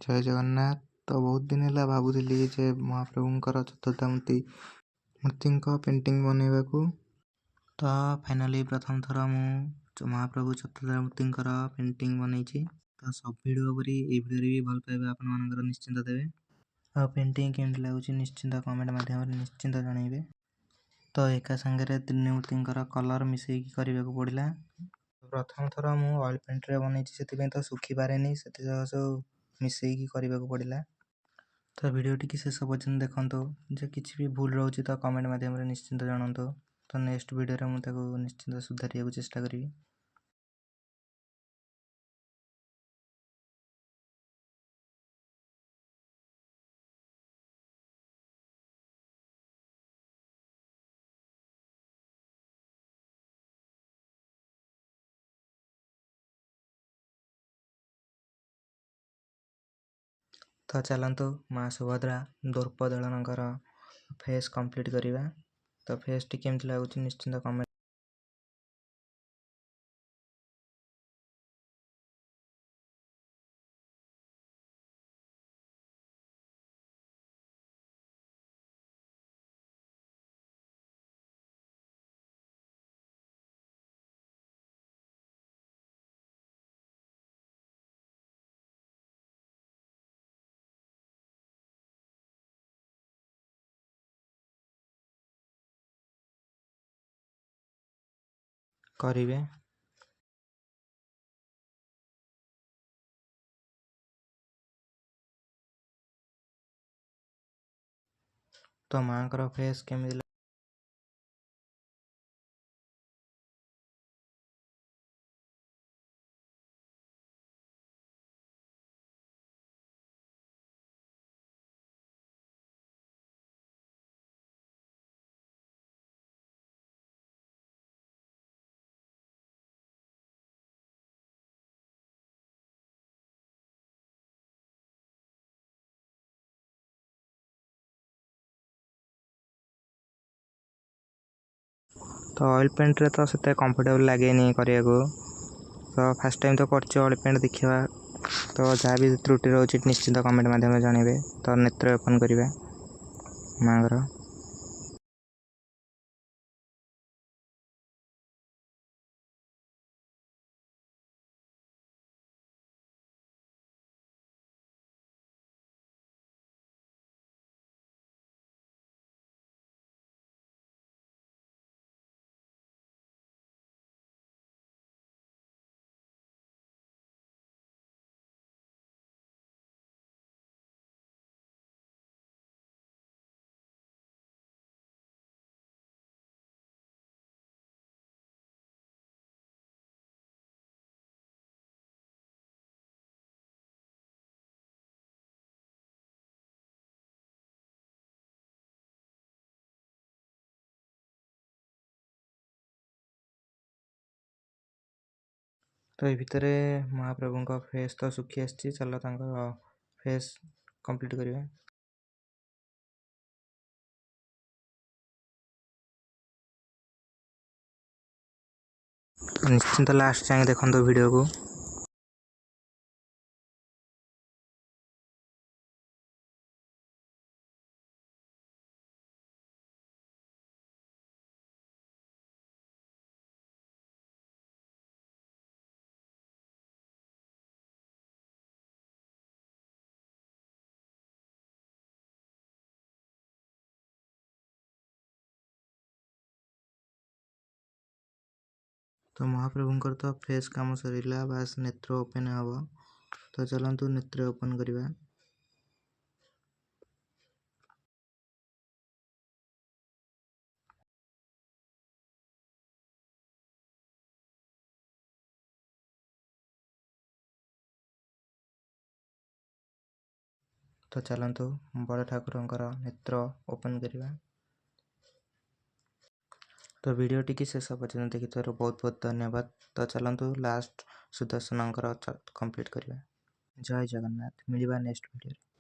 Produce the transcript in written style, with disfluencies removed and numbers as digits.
जय जगन्नाथ। तो बहुत दिन है भावुली जे महाप्रभुंर चतुर्धा मूर्ति पेंटिंग बनवा को। तो फाइनाली प्रथम थर मु महाप्रभु चतुर्धा मूर्ति पेंटिंग बनई। तो सब वीडियो पर वीडियो भी भल पाइबा आप निश्चिंत देवे। आ पेंटिंग केमती लगुच निश्चिंत कमेंट माध्यम निश्चिंत जनइबे। तो एका सांगे तीन मूर्ति कलर मिसेक करने को पड़ा। प्रथम थर मु ऑयल पेंट रे बनई से तो सुखी पारे सब मिसेक करने को पड़ा। तो वीडियो टी शेष पर्यटन देखो जे किसी भी भूल रोचे तो कमेंट माध्यम निश्चिंत जानतु। तो नेक्स्ट वीडियो में मुझे निश्चिंत सुधार चेष्टा करी। तो चलतु माँ सुभद्रा द्रौपदीन फेस कंप्लीट करवा। तो फेस टी केमती लगुच निश्चिंत कमेंट करेंगे। तो माँ को फेस केमती तो ऑयल पेंट रे तो से कंफर्टेबल लगे नहीं करने को। तो फास्ट टाइम तो कर ऑयल पेंट देखा। तो जहाँ भी त्रुटि रोचे निश्चिंत कमेंट माध्यम जनइबे। तो नेत्र ओपन करवा माँ। तो ये भितर महाप्रभु का फेस तो सुखी आसी। चल फेस कंप्लीट करवा। निश्चिंत लास्ट जाए देखो वीडियो को। तो महाप्रभुंकर तो फेस काम सरला बास नेत्र ओपन हम। तो चलतु नेत्र ओपन करवा। तो चलतु बड़ ठाकुर नेत्र ओपन करवा। तो वीडियो टी शेष पर्यटन देखी बहुत बहुत धन्यवाद। तो चलतु लास्ट सुदर्शन कंप्लीट करवा। जय जगन्नाथ। मिलवा नेक्स्ट वीडियो।